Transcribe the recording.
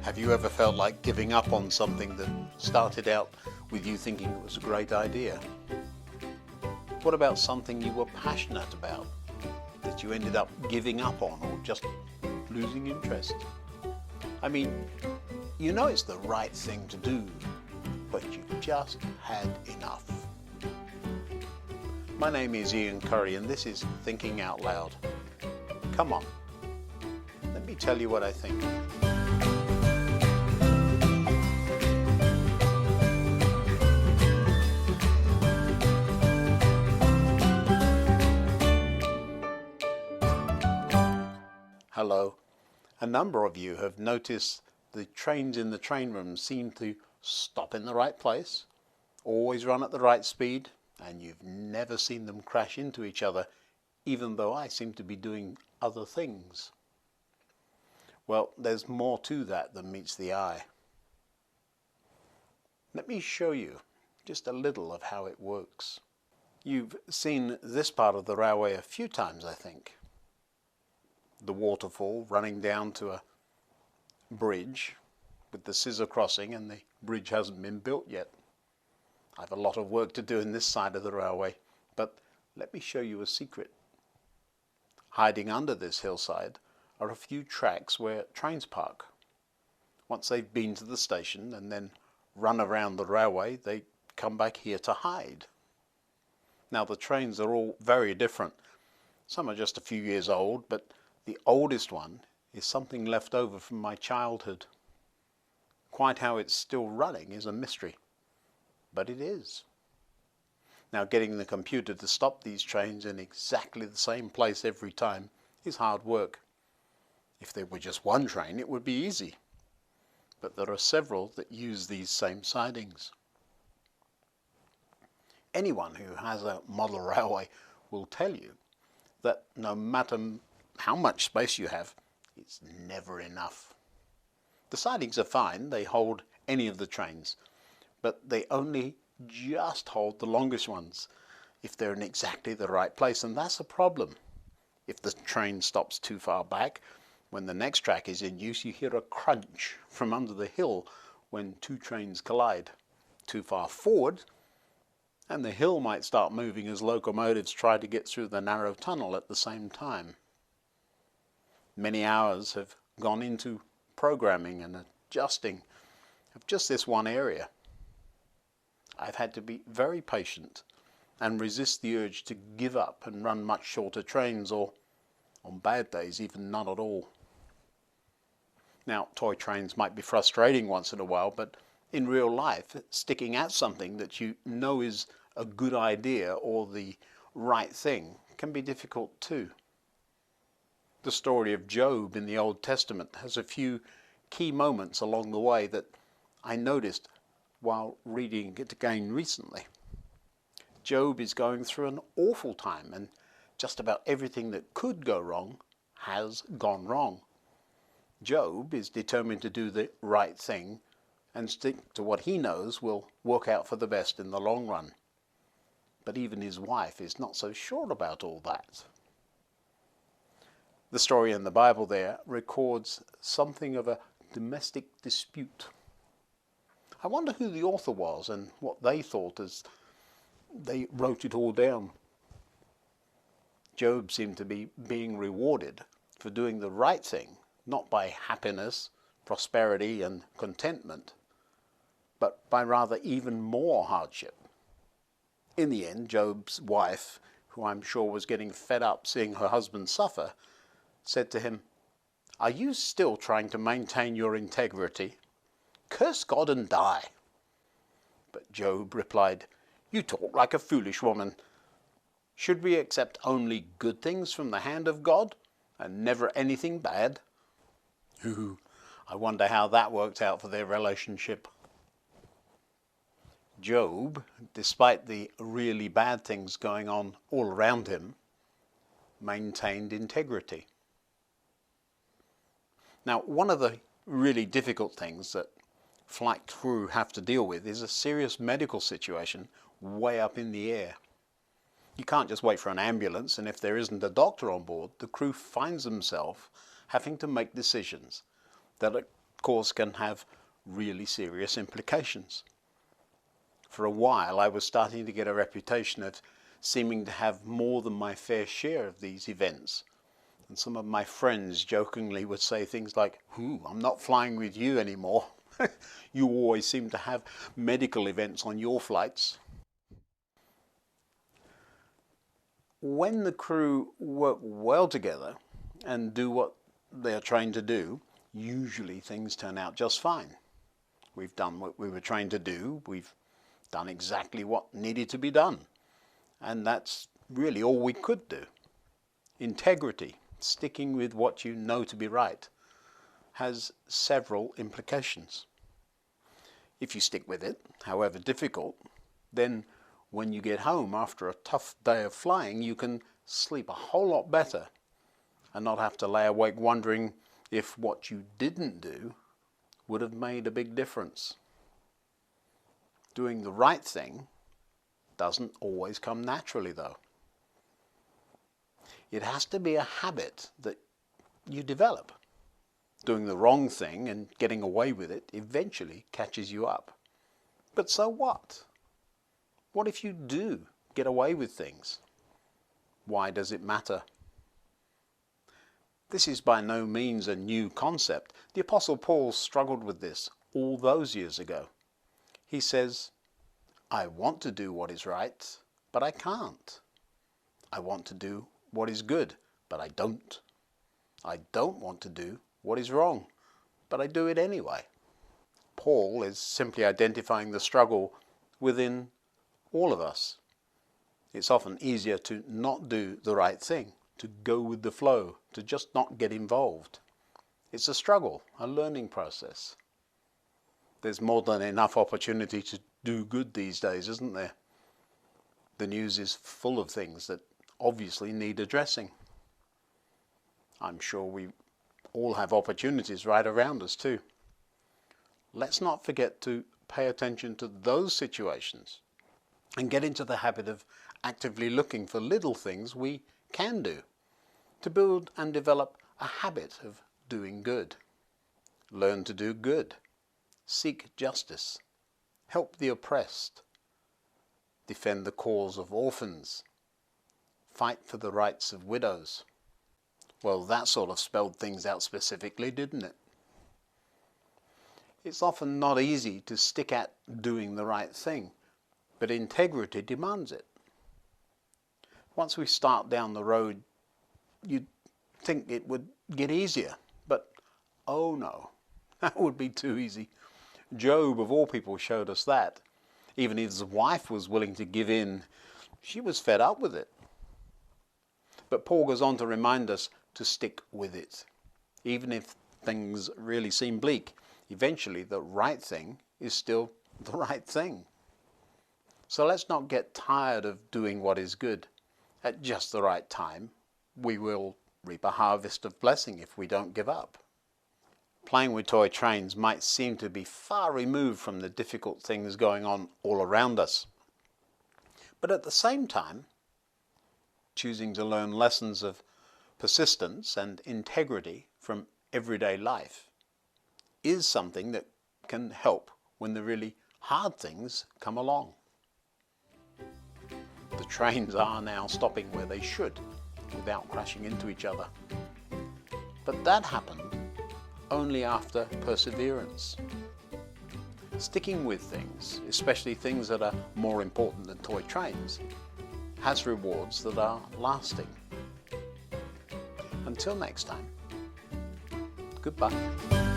Have you ever felt like giving up on something that started out with you thinking it was a great idea? What about something you were passionate about that you ended up giving up on or just losing interest? I mean, you know it's the right thing to do, but you just had enough. My name is Ian Currey and this is Thinking Out Loud. Come on, let me tell you what I think. Hello. A number of you have noticed the trains in the train room seem to stop in the right place, always run at the right speed, and you've never seen them crash into each other, even though I seem to be doing other things. Well, there's more to that than meets the eye. Let me show you just a little of how it works. You've seen this part of the railway a few times, I think. The waterfall running down to a bridge with the scissor crossing, and the bridge hasn't been built yet. I have a lot of work to do in this side of the railway, but let me show you a secret. Hiding under this hillside are a few tracks where trains park. Once they've been to the station and then run around the railway, they come back here to hide. Now the trains are all very different. Some are just a few years old, but the oldest one is something left over from my childhood. Quite how it's still running is a mystery, but it is. Now, getting the computer to stop these trains in exactly the same place every time is hard work. If there were just one train, it would be easy, but there are several that use these same sidings. Anyone who has a model railway will tell you that no matter how much space you have, it's never enough. The sidings are fine, they hold any of the trains, but they only just hold the longest ones if they're in exactly the right place, and that's a problem. If the train stops too far back, when the next track is in use, you hear a crunch from under the hill when two trains collide. Too far forward, and the hill might start moving as locomotives try to get through the narrow tunnel at the same time. Many hours have gone into programming and adjusting of just this one area. I've had to be very patient and resist the urge to give up and run much shorter trains, or on bad days even none at all. Now, toy trains might be frustrating once in a while, but in real life, sticking at something that you know is a good idea or the right thing can be difficult too. The story of Job in the Old Testament has a few key moments along the way that I noticed while reading it again recently. Job is going through an awful time, and just about everything that could go wrong has gone wrong. Job is determined to do the right thing and stick to what he knows will work out for the best in the long run. But even his wife is not so sure about all that. The story in the Bible there records something of a domestic dispute. I wonder who the author was and what they thought as they wrote it all down. Job seemed to be being rewarded for doing the right thing, not by happiness, prosperity, and contentment, but by rather even more hardship. In the end, Job's wife, who I'm sure was getting fed up seeing her husband suffer, said to him, "Are you still trying to maintain your integrity? Curse God and die." But Job replied, "You talk like a foolish woman. Should we accept only good things from the hand of God and never anything bad?" Ooh, I wonder how that worked out for their relationship. Job, despite the really bad things going on all around him, maintained integrity. Now, one of the really difficult things that flight crew have to deal with is a serious medical situation way up in the air. You can't just wait for an ambulance, and if there isn't a doctor on board, the crew finds themselves having to make decisions that are course, can have really serious implications. For a while, I was starting to get a reputation of seeming to have more than my fair share of these events. And some of my friends jokingly would say things like, I'm not flying with you anymore. You always seem to have medical events on your flights. When the crew work well together and do what they are trained to do, usually things turn out just fine. We've done what we were trained to do. We've done exactly what needed to be done. And that's really all we could do. Integrity, sticking with what you know to be right, has several implications. If you stick with it, however difficult, then when you get home after a tough day of flying, you can sleep a whole lot better and not have to lay awake wondering if what you didn't do would have made a big difference. Doing the right thing doesn't always come naturally, though. It has to be a habit that you develop. Doing the wrong thing and getting away with it eventually catches you up. But so what? What if you do get away with things? Why does it matter? This is by no means a new concept. The Apostle Paul struggled with this all those years ago. He says, I want to do what is right, but I can't. I want to do what is good, but I don't. I don't want to do what is wrong, but I do it anyway. Paul is simply identifying the struggle within all of us. It's often easier to not do the right thing, to go with the flow, to just not get involved. It's a struggle, a learning process. There's more than enough opportunity to do good these days, isn't there? The news is full of things that obviously need addressing. I'm sure we all have opportunities right around us too. Let's not forget to pay attention to those situations and get into the habit of actively looking for little things we can do to build and develop a habit of doing good. Learn to do good. Seek justice. Help the oppressed. Defend the cause of orphans. Fight for the rights of widows. Well, that sort of spelled things out specifically, didn't it? It's often not easy to stick at doing the right thing, but integrity demands it. Once we start down the road, you'd think it would get easier, but oh no, that would be too easy. Job, of all people, showed us that. Even his wife was willing to give in. She was fed up with it. But Paul goes on to remind us to stick with it. Even if things really seem bleak, eventually the right thing is still the right thing. So let's not get tired of doing what is good. At just the right time, we will reap a harvest of blessing if we don't give up. Playing with toy trains might seem to be far removed from the difficult things going on all around us. But at the same time, choosing to learn lessons of persistence and integrity from everyday life is something that can help when the really hard things come along. The trains are now stopping where they should without crashing into each other. But that happened only after perseverance. Sticking with things, especially things that are more important than toy trains, has rewards that are lasting. Until next time, goodbye.